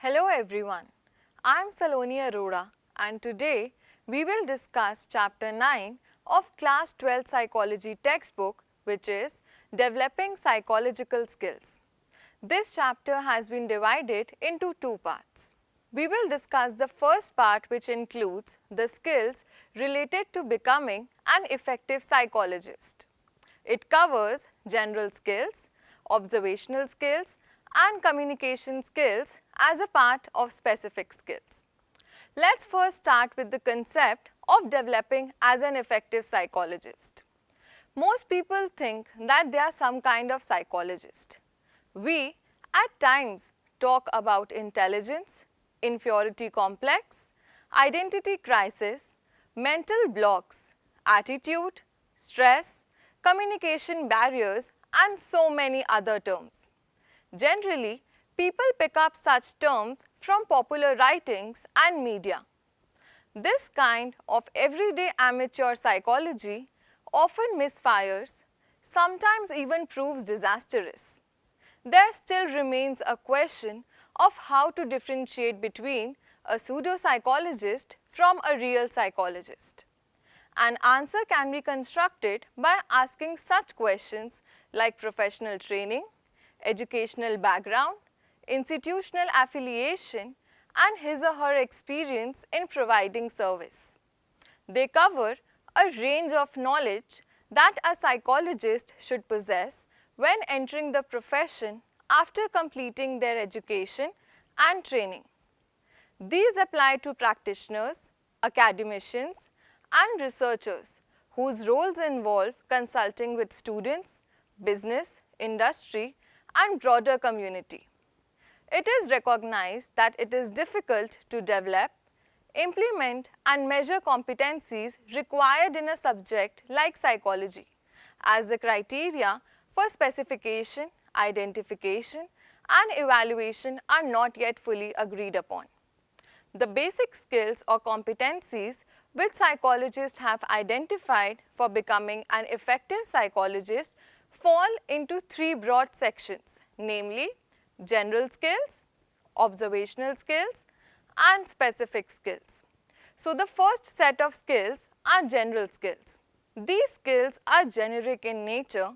Hello everyone, I am Saloni Arora and today we will discuss Chapter 9 of Class 12 Psychology textbook, which is Developing Psychological Skills. This chapter has been divided into two parts. We will discuss the first part, which includes the skills related to becoming an effective psychologist. It covers general skills, observational skills and communication skills as a part of specific skills. Let's first start with the concept of developing as an effective psychologist. Most people think that they are some kind of psychologist. We at times talk about intelligence, inferiority complex, identity crisis, mental blocks, attitude, stress, communication barriers and so many other terms. Generally, people pick up such terms from popular writings and media. This kind of everyday amateur psychology often misfires, sometimes even proves disastrous. There still remains a question of how to differentiate between a pseudo-psychologist from a real psychologist. An answer can be constructed by asking such questions like professional training, educational background, institutional affiliation, and his or her experience in providing service. They cover a range of knowledge that a psychologist should possess when entering the profession after completing their education and training. These apply to practitioners, academicians, and researchers whose roles involve consulting with students, business, industry, and broader community. It is recognized that it is difficult to develop, implement, and measure competencies required in a subject like psychology, as the criteria for specification, identification, and evaluation are not yet fully agreed upon. The basic skills or competencies which psychologists have identified for becoming an effective psychologist fall into three broad sections, namely general skills, observational skills, and specific skills. So, the first set of skills are general skills. These skills are generic in nature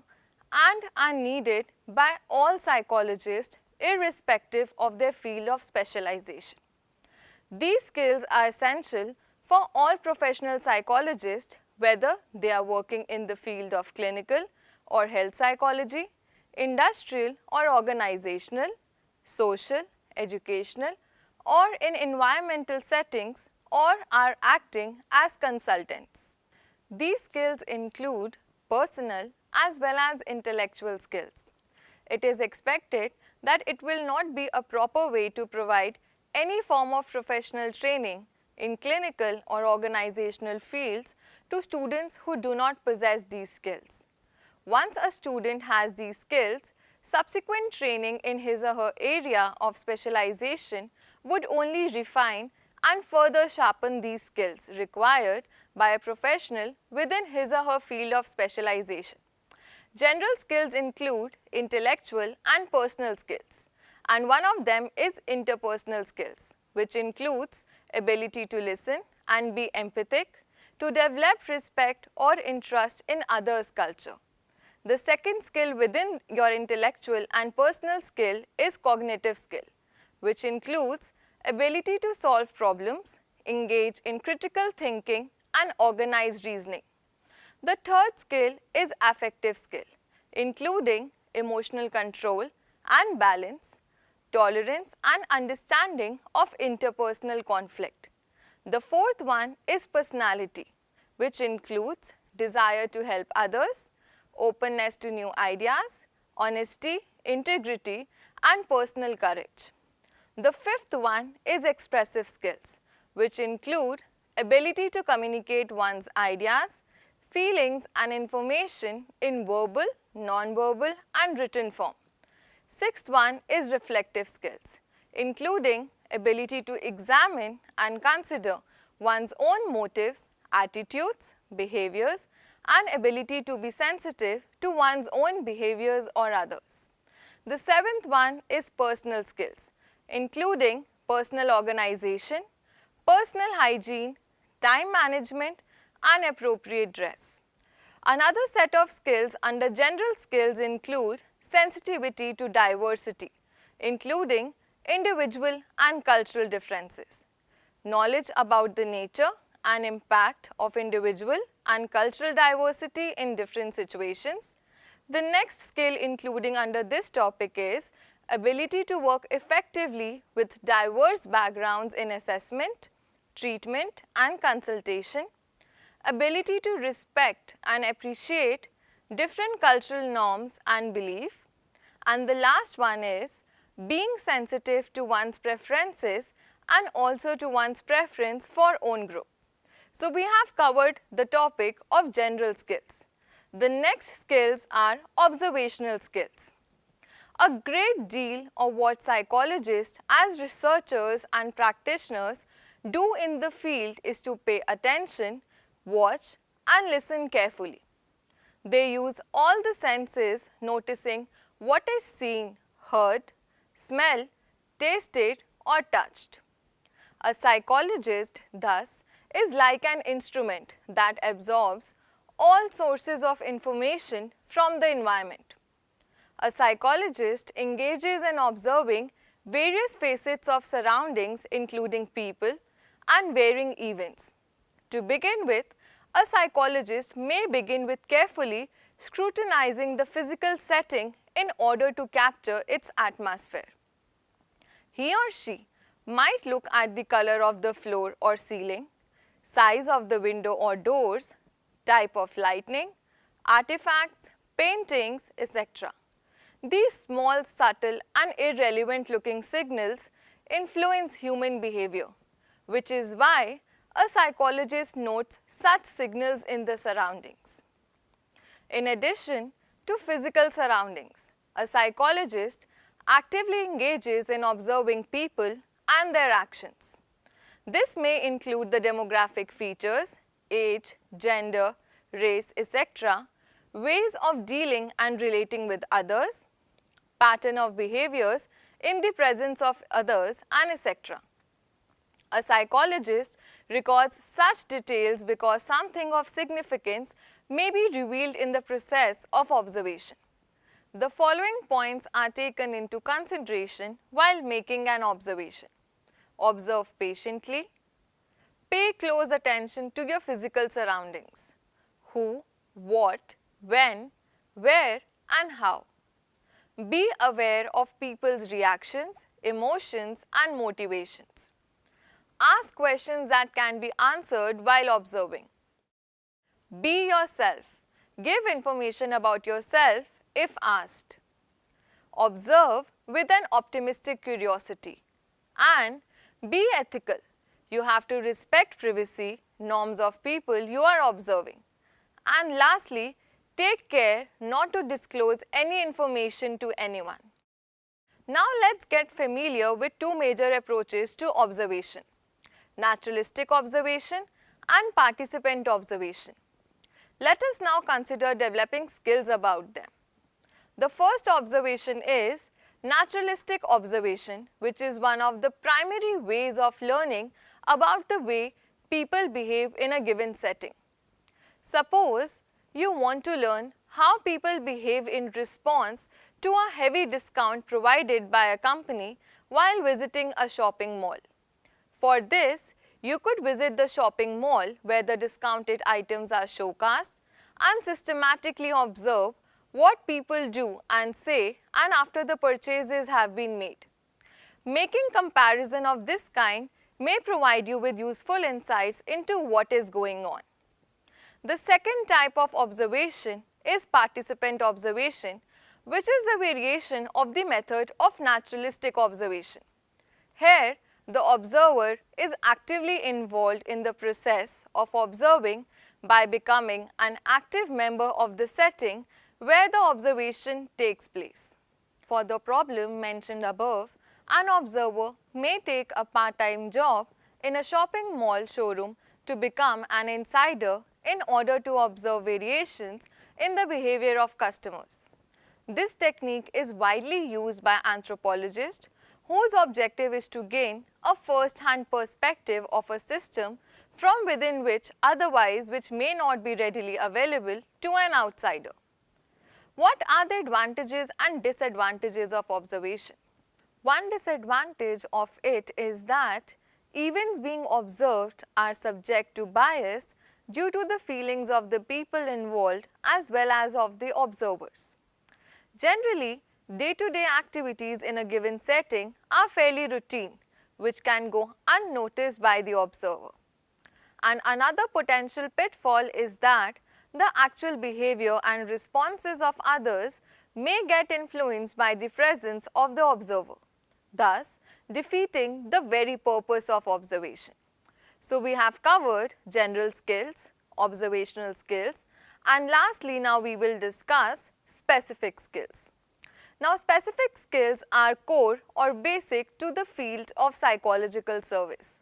and are needed by all psychologists irrespective of their field of specialization. These skills are essential for all professional psychologists, whether they are working in the field of clinical or health psychology, industrial or organizational, social, educational, or in environmental settings, or are acting as consultants. These skills include personal as well as intellectual skills. It is expected that it will not be a proper way to provide any form of professional training in clinical or organizational fields to students who do not possess these skills. Once a student has these skills, subsequent training in his or her area of specialization would only refine and further sharpen these skills required by a professional within his or her field of specialization. General skills include intellectual and personal skills, and one of them is interpersonal skills, which includes ability to listen and be empathic, to develop respect or interest in others' culture. The second skill within your intellectual and personal skill is cognitive skill, which includes ability to solve problems, engage in critical thinking and organized reasoning. The third skill is affective skill, including emotional control and balance, tolerance and understanding of interpersonal conflict. The fourth one is personality, which includes desire to help others, openness to new ideas, honesty, integrity, and personal courage. The fifth one is expressive skills, which include ability to communicate one's ideas, feelings and information in verbal, non-verbal, and written form. Sixth one is reflective skills, including ability to examine and consider one's own motives, attitudes, behaviors, and ability to be sensitive to one's own behaviors or others. The seventh one is personal skills, including personal organization, personal hygiene, time management, and appropriate dress. Another set of skills under general skills include sensitivity to diversity, including individual and cultural differences, knowledge about the nature and impact of individual and cultural diversity in different situations. The next skill including under this topic is ability to work effectively with diverse backgrounds in assessment, treatment, and consultation, ability to respect and appreciate different cultural norms and belief, and the last one is being sensitive to one's preferences and also to one's preference for own group. So we have covered the topic of general skills. The next skills are observational skills. A great deal of what psychologists as researchers and practitioners do in the field is to pay attention, watch and listen carefully. They use all the senses, noticing what is seen, heard, smelled, tasted or touched. A psychologist, thus, is like an instrument that absorbs all sources of information from the environment. A psychologist engages in observing various facets of surroundings including people and varying events. To begin with, a psychologist may begin with carefully scrutinizing the physical setting in order to capture its atmosphere. He or she might look at the color of the floor or ceiling, size of the window or doors, type of lighting, artifacts, paintings, etc. These small, subtle and irrelevant looking signals influence human behavior, which is why a psychologist notes such signals in the surroundings. In addition to physical surroundings, a psychologist actively engages in observing people and their actions. This may include the demographic features, age, gender, race, etc., ways of dealing and relating with others, pattern of behaviors in the presence of others, and etc. A psychologist records such details because something of significance may be revealed in the process of observation. The following points are taken into consideration while making an observation. Observe patiently. Pay close attention to your physical surroundings. Who, what, when, where and how. Be aware of people's reactions, emotions and motivations. Ask questions that can be answered while observing. Be yourself. Give information about yourself if asked. Observe with an optimistic curiosity. And be ethical. You have to respect privacy, norms of people you are observing. And lastly, take care not to disclose any information to anyone. Now let's get familiar with two major approaches to observation: naturalistic observation and participant observation. Let us now consider developing skills about them. The first observation is naturalistic observation, which is one of the primary ways of learning about the way people behave in a given setting. Suppose you want to learn how people behave in response to a heavy discount provided by a company while visiting a shopping mall. For this, you could visit the shopping mall where the discounted items are showcased and systematically observe what people do and say and after the purchases have been made. Making comparison of this kind may provide you with useful insights into what is going on. The second type of observation is participant observation, which is a variation of the method of naturalistic observation. Here, the observer is actively involved in the process of observing by becoming an active member of the setting where the observation takes place. For the problem mentioned above, an observer may take a part-time job in a shopping mall showroom to become an insider in order to observe variations in the behavior of customers. This technique is widely used by anthropologists whose objective is to gain a first-hand perspective of a system from within which may not be readily available to an outsider. What are the advantages and disadvantages of observation? One disadvantage of it is that events being observed are subject to bias due to the feelings of the people involved as well as of the observers. Generally, day-to-day activities in a given setting are fairly routine, which can go unnoticed by the observer. And another potential pitfall is that the actual behavior and responses of others may get influenced by the presence of the observer, thus defeating the very purpose of observation. So, we have covered general skills, observational skills, and lastly now we will discuss specific skills. Now, specific skills are core or basic to the field of psychological service.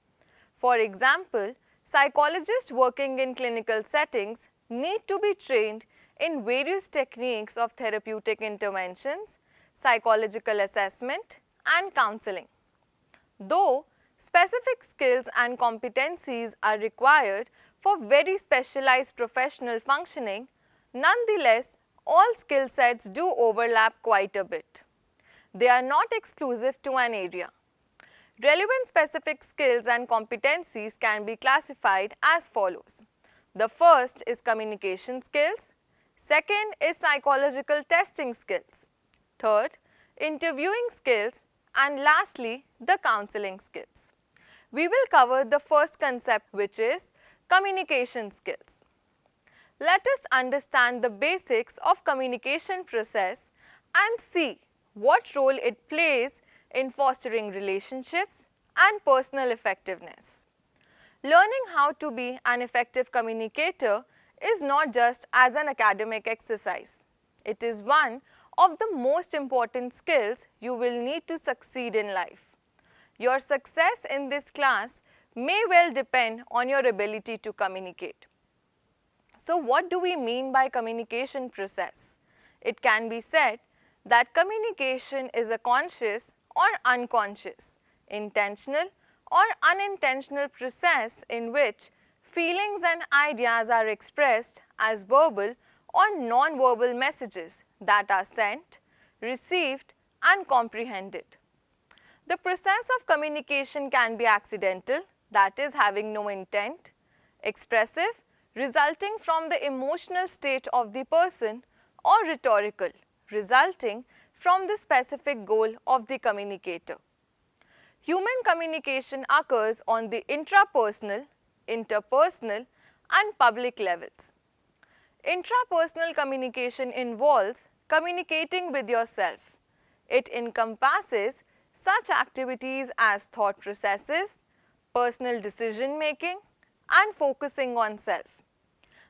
For example, psychologists working in clinical settings need to be trained in various techniques of therapeutic interventions, psychological assessment, and counseling. Though specific skills and competencies are required for very specialized professional functioning, nonetheless, all skill sets do overlap quite a bit. They are not exclusive to an area. Relevant specific skills and competencies can be classified as follows. The first is communication skills, second is psychological testing skills, third, interviewing skills, and lastly, the counseling skills. We will cover the first concept, which is communication skills. Let us understand the basics of communication process and see what role it plays in fostering relationships and personal effectiveness. Learning how to be an effective communicator is not just as an academic exercise. It is one of the most important skills you will need to succeed in life. Your success in this class may well depend on your ability to communicate. So, what do we mean by communication process? It can be said that communication is a conscious or unconscious, intentional or unintentional process in which feelings and ideas are expressed as verbal or non-verbal messages that are sent, received and comprehended. The process of communication can be accidental, that is having no intent, expressive, resulting from the emotional state of the person, or rhetorical, resulting from the specific goal of the communicator. Human communication occurs on the intrapersonal, interpersonal and public levels. Intrapersonal communication involves communicating with yourself. It encompasses such activities as thought processes, personal decision making and focusing on self.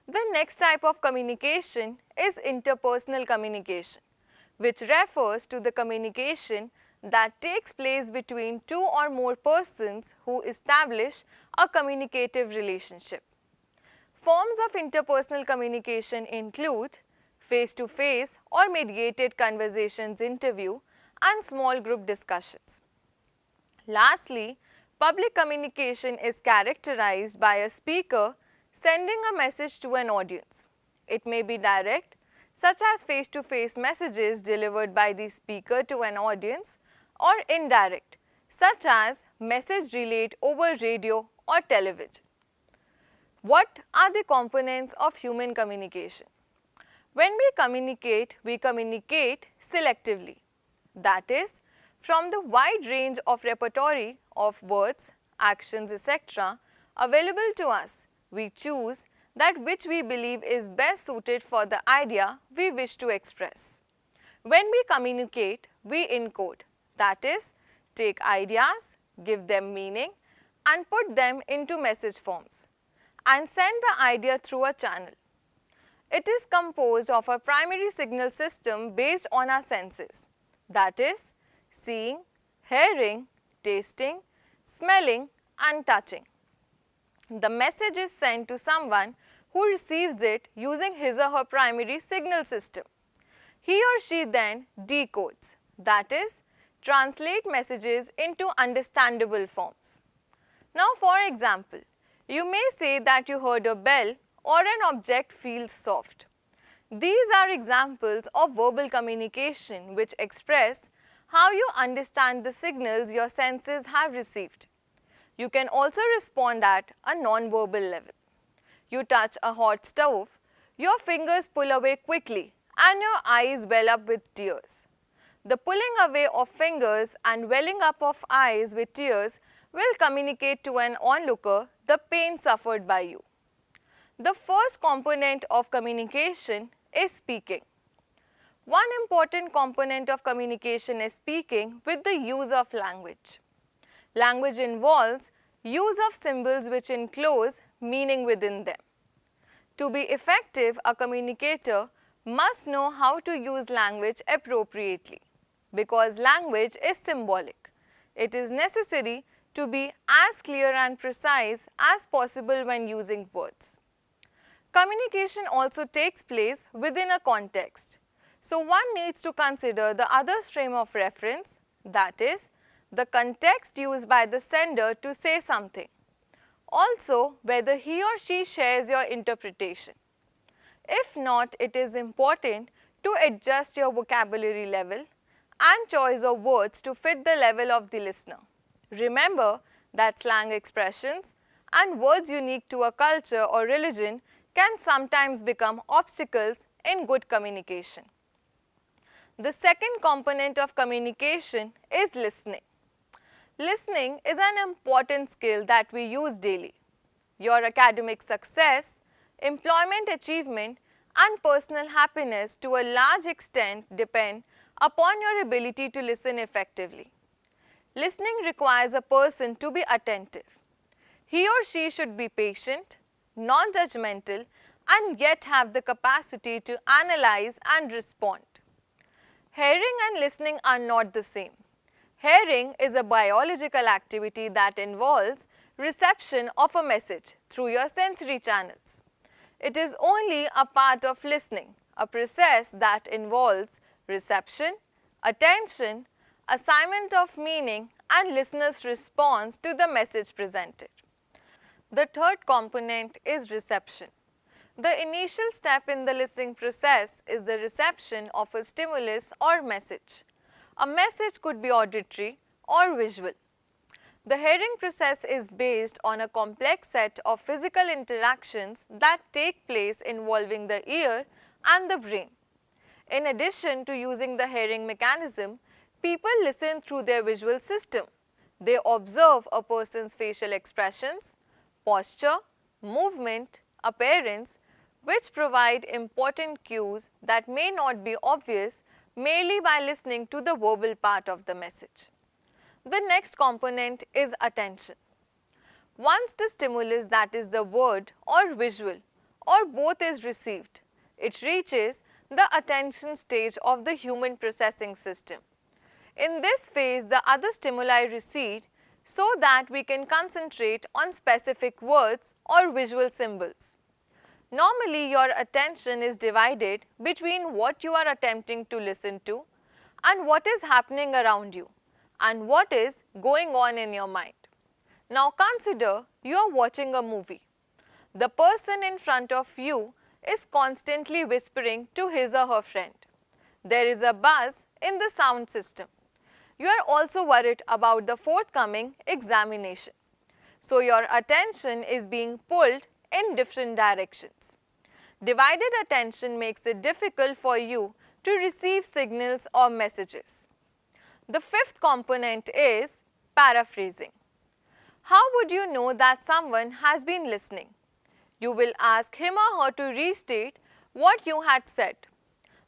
The next type of communication is interpersonal communication, which refers to the communication that takes place between two or more persons who establish a communicative relationship. Forms of interpersonal communication include face-to-face or mediated conversations, interview and small group discussions. Lastly, public communication is characterized by a speaker sending a message to an audience. It may be direct, such as face-to-face messages delivered by the speaker to an audience, or indirect, such as message relayed over radio or television. What are the components of human communication? When we communicate selectively. That is, from the wide range of repertoire of words, actions, etc. available to us, we choose that which we believe is best suited for the idea we wish to express. When we communicate, we encode, that is, take ideas, give them meaning and put them into message forms and send the idea through a channel. It is composed of a primary signal system based on our senses, that is, seeing, hearing, tasting, smelling and touching. The message is sent to someone who receives it using his or her primary signal system. He or she then decodes, that is, translate messages into understandable forms. Now, for example, you may say that you heard a bell or an object feels soft. These are examples of verbal communication which express how you understand the signals your senses have received. You can also respond at a non-verbal level. You touch a hot stove, your fingers pull away quickly and your eyes well up with tears. The pulling away of fingers and welling up of eyes with tears will communicate to an onlooker the pain suffered by you. The first component of communication is speaking. One important component of communication is speaking with the use of language. Language involves use of symbols which enclose meaning within them. To be effective, a communicator must know how to use language appropriately. Because language is symbolic, it is necessary to be as clear and precise as possible when using words. Communication also takes place within a context. So one needs to consider the other frame of reference, that is, the context used by the sender to say something. Also, whether he or she shares your interpretation. If not, it is important to adjust your vocabulary level and choice of words to fit the level of the listener. Remember that slang expressions and words unique to a culture or religion can sometimes become obstacles in good communication. The second component of communication is listening. Listening is an important skill that we use daily. Your academic success, employment achievement, and personal happiness to a large extent depend upon your ability to listen effectively. Listening requires a person to be attentive. He or she should be patient, non-judgmental, and yet have the capacity to analyze and respond. Hearing and listening are not the same. Hearing is a biological activity that involves reception of a message through your sensory channels. It is only a part of listening, a process that involves reception, attention, assignment of meaning, and listener's response to the message presented. The third component is reception. The initial step in the listening process is the reception of a stimulus or message. A message could be auditory or visual. The hearing process is based on a complex set of physical interactions that take place involving the ear and the brain. In addition to using the hearing mechanism, people listen through their visual system. They observe a person's facial expressions, posture, movement, appearance, which provide important cues that may not be obvious merely by listening to the verbal part of the message. The next component is attention. Once the stimulus, that is the word or visual or both, is received, it reaches the attention stage of the human processing system. In this phase, the other stimuli recede so that we can concentrate on specific words or visual symbols. Normally, your attention is divided between what you are attempting to listen to and what is happening around you and what is going on in your mind. Now consider you are watching a movie. The person in front of you is constantly whispering to his or her friend. There is a buzz in the sound system. You are also worried about the forthcoming examination. So your attention is being pulled in different directions. Divided attention makes it difficult for you to receive signals or messages. The fifth component is paraphrasing. How would you know that someone has been listening? You will ask him or her to restate what you had said.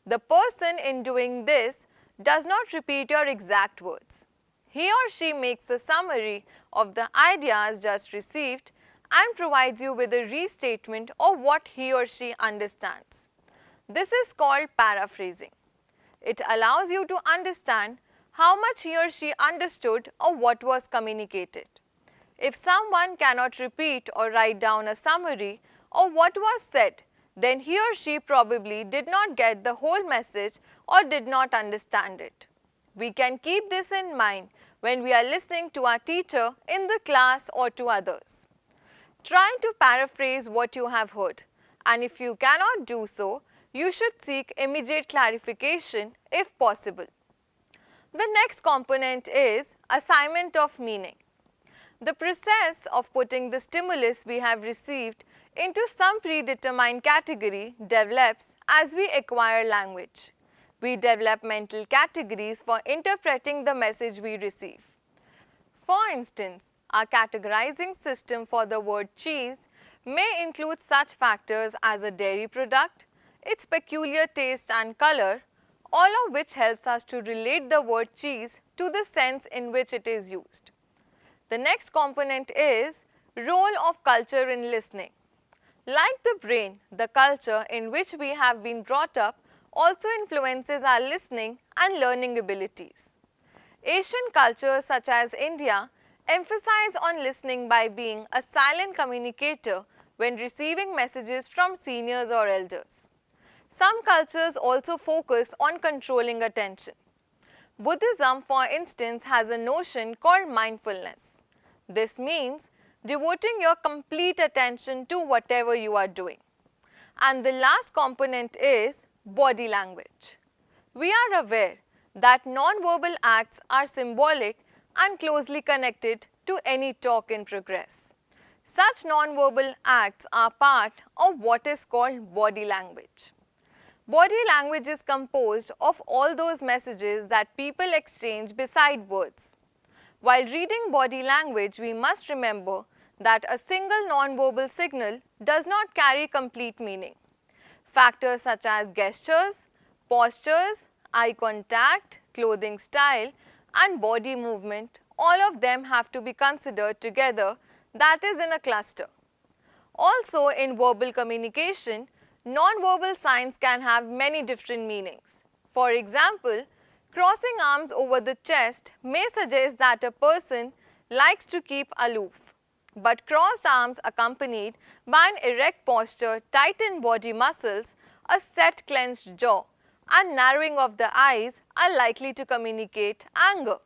The person in doing this does not repeat your exact words. He or she makes a summary of the ideas just received and provides you with a restatement of what he or she understands. This is called paraphrasing. It allows you to understand how much he or she understood or what was communicated. If someone cannot repeat or write down a summary of what was said, then he or she probably did not get the whole message or did not understand it. We can keep this in mind when we are listening to our teacher in the class or to others. Try to paraphrase what you have heard, and if you cannot do so, you should seek immediate clarification if possible. The next component is assignment of meaning. The process of putting the stimulus we have received into some predetermined category develops as we acquire language. We develop mental categories for interpreting the message we receive. For instance, our categorizing system for the word cheese may include such factors as a dairy product, its peculiar taste and color, all of which helps us to relate the word cheese to the sense in which it is used. The next component is role of culture in listening. Like the brain, the culture in which we have been brought up also influences our listening and learning abilities. Asian cultures such as India emphasize on listening by being a silent communicator when receiving messages from seniors or elders. Some cultures also focus on controlling attention. Buddhism, for instance, has a notion called mindfulness. This means devoting your complete attention to whatever you are doing. And the last component is body language. We are aware that non-verbal acts are symbolic and closely connected to any talk in progress. Such non-verbal acts are part of what is called body language. Body language is composed of all those messages that people exchange beside words. While reading body language, we must remember that a single non-verbal signal does not carry complete meaning. Factors such as gestures, postures, eye contact, clothing style, and body movement, all of them have to be considered together, that is in a cluster. Also, in verbal communication, non-verbal signs can have many different meanings. For example, crossing arms over the chest may suggest that a person likes to keep aloof, but crossed arms accompanied by an erect posture, tightened body muscles, a set clenched jaw, and narrowing of the eyes are likely to communicate anger.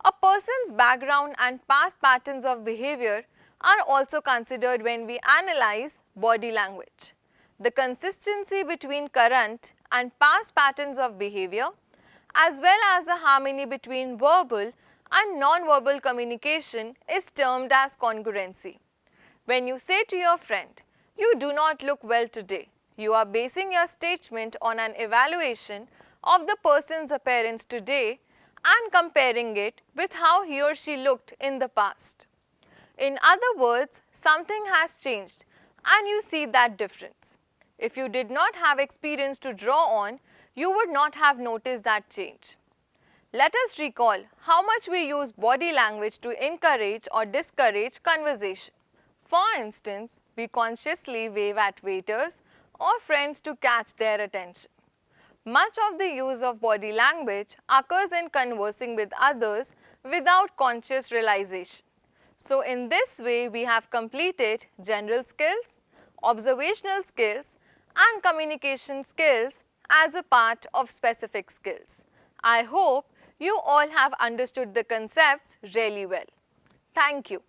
A person's background and past patterns of behavior are also considered when we analyze body language. The consistency between current and past patterns of behavior, as well as the harmony between verbal and non-verbal communication, is termed as congruency. When you say to your friend, "You do not look well today," you are basing your statement on an evaluation of the person's appearance today and comparing it with how he or she looked in the past. In other words, something has changed and you see that difference. If you did not have experience to draw on, you would not have noticed that change. Let us recall how much we use body language to encourage or discourage conversation. For instance, we consciously wave at waiters or friends to catch their attention. Much of the use of body language occurs in conversing with others without conscious realization. So, in this way, we have completed general skills, observational skills, and communication skills as a part of specific skills. I hope you all have understood the concepts really well. Thank you.